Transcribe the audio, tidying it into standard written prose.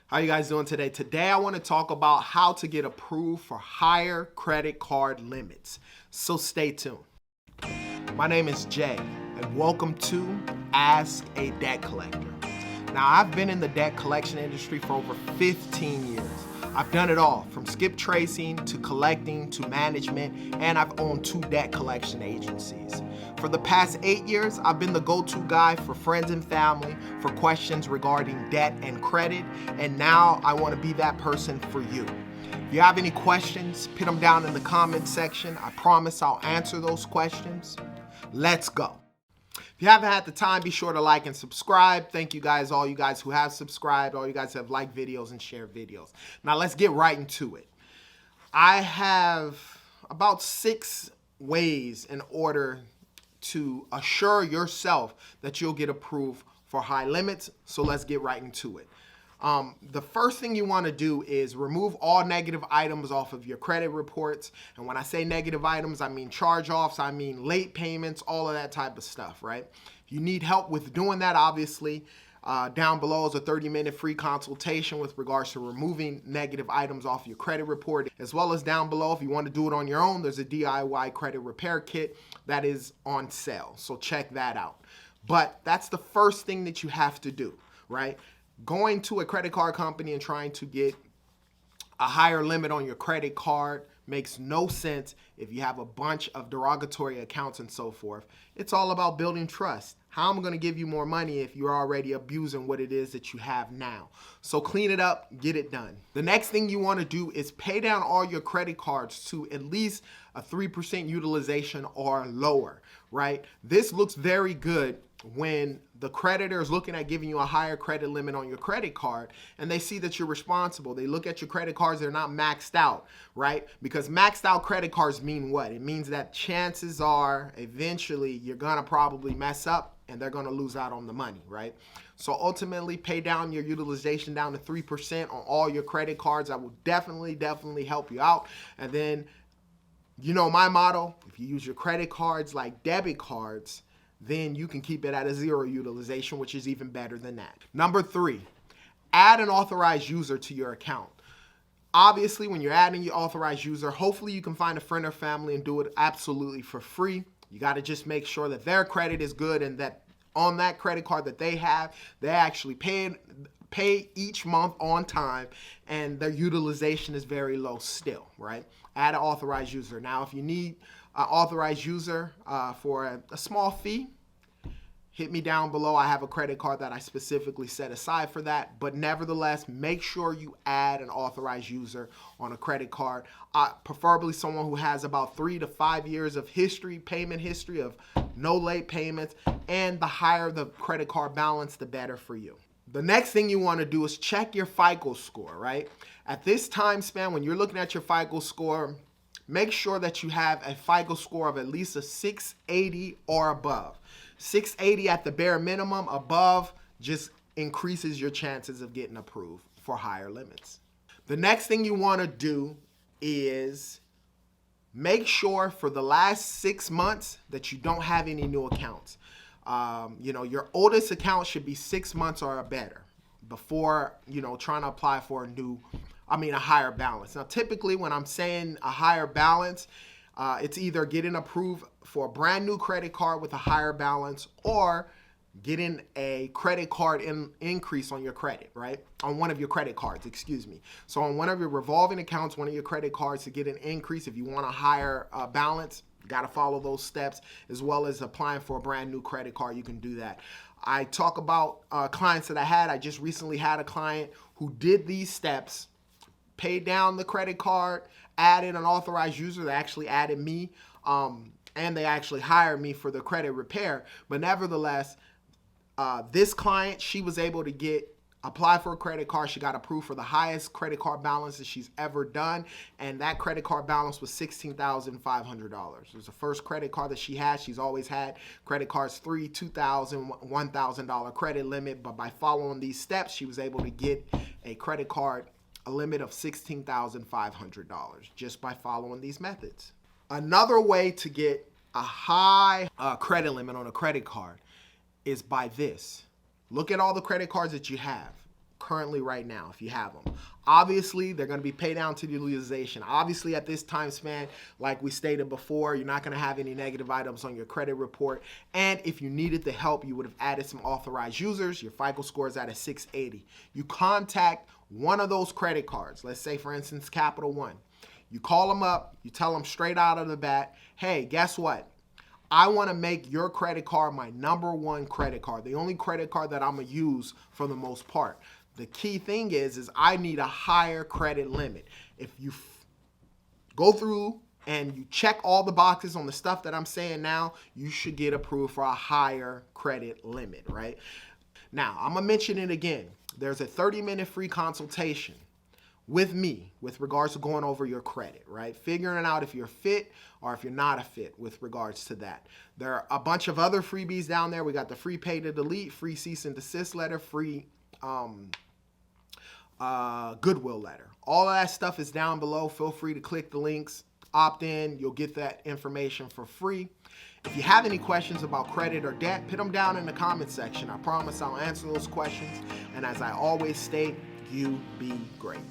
How you guys doing today? Today I want to talk about how to get approved for higher credit card limits. So stay tuned. My name is Jay and welcome to Ask a Debt Collector. Now I've been in the debt collection industry for over 15 years. I've done it all from skip tracing to collecting to management, and I've owned 2 debt collection agencies. For the past 8 years, I've been the go-to guy for friends and family for questions regarding debt and credit, and now I want to be that person for you. If you have any questions, put them down in the comment section. I promise I'll answer those questions. Let's go. If you haven't had the time, be sure to like and subscribe. Thank you guys, all you guys who have subscribed, all you guys who have liked videos and shared videos. Now let's get right into it. I have about 6 ways in order to assure yourself that you'll get approved for high limits. So let's get right into it. The first thing you want to do is remove all negative items off of your credit reports. And when I say negative items, I mean charge-offs, I mean late payments, all of that type of stuff, right? If you need help with doing that, obviously, down below is a 30-minute free consultation with regards to removing negative items off your credit report. As well as down below, if you want to do it on your own, there's a DIY credit repair kit that is on sale. So check that out. But that's the first thing that you have to do, right? Going to a credit card company and trying to get a higher limit on your credit card makes no sense if you have a bunch of derogatory accounts and so forth. It's all about building trust. How am I going to give you more money if you're already abusing what it is that you have now? So clean it up, get it done. The next thing you want to do is pay down all your credit cards to at least a 3% utilization or lower, right? This looks very good when the creditor is looking at giving you a higher credit limit on your credit card and they see that you're responsible. They look at your credit cards, they're not maxed out, right? Because maxed out credit cards mean what? It means that chances are eventually you're gonna probably mess up and they're gonna lose out on the money, right? So ultimately pay down your utilization down to 3% on all your credit cards. That will definitely help you out. And then, you know my motto, if you use your credit cards like debit cards, then you can keep it at a 0 utilization, which is even better than that. Number 3, add an authorized user to your account. Obviously, when you're adding your authorized user, hopefully you can find a friend or family and do it absolutely for free. You got to just make sure that their credit is good and that on that credit card that they have, they actually pay each month on time and their utilization is very low still, right? Add an authorized user. Now, if you need an authorized user for a small fee, hit me down below. I have a credit card that I specifically set aside for that. But nevertheless, make sure you add an authorized user on a credit card. Preferably someone who has about 3 to 5 years of payment history of no late payments. And the higher the credit card balance, the better for you. The next thing you want to do is check your FICO score, right? At this time span, when you're looking at your FICO score, make sure that you have a FICO score of at least a 680 or above. 680 at the bare minimum, above just increases your chances of getting approved for higher limits. The next thing you want to do is make sure for the last 6 months that you don't have any new accounts. Your oldest account should be 6 months or better before, trying to apply for a higher balance. Now, typically when I'm saying a higher balance, it's either getting approved for a brand new credit card with a higher balance or getting a credit card increase on your credit, right? On one of your credit cards, excuse me. So on one of your revolving accounts, one of your credit cards, to get an increase, if you want a higher balance, you got to follow those steps, as well as applying for a brand new credit card. You can do that. I talk about clients that I had. I just recently had a client who did these steps, paid down the credit card, added an authorized user. They actually added me, and they actually hired me for the credit repair. But nevertheless, this client, she was able to apply for a credit card. She got approved for the highest credit card balance that she's ever done. And that credit card balance was $16,500. It was the first credit card that she had. She's always had credit cards, $3,000, $2,000, $1,000 credit limit. But by following these steps, she was able to get a credit card, a limit of $16,500 just by following these methods. Another way to get a high credit limit on a credit card is by this. Look at all the credit cards that you have. currently right now if you have them. Obviously, they're going to be paid down to the utilization. Obviously, at this time span, like we stated before, you're not going to have any negative items on your credit report. And if you needed the help, you would have added some authorized users. Your FICO score is at a 680. You contact one of those credit cards. Let's say, for instance, Capital One. You call them up. You tell them straight out of the bat, hey, guess what? I want to make your credit card my #1 credit card, the only credit card that I'm going to use for the most part. The key thing is I need a higher credit limit. If you go through and you check all the boxes on the stuff that I'm saying now, you should get approved for a higher credit limit, right? Now, I'm going to mention it again. There's a 30-minute free consultation with me with regards to going over your credit, right? Figuring out if you're fit or if you're not a fit with regards to that. There are a bunch of other freebies down there. We got the free pay to delete, free cease and desist letter, free Goodwill letter. All of that stuff is down below. Feel free to click the links, opt in. You'll get that information for free. If you have any questions about credit or debt, put them down in the comment section. I promise I'll answer those questions. And as I always state, you be great.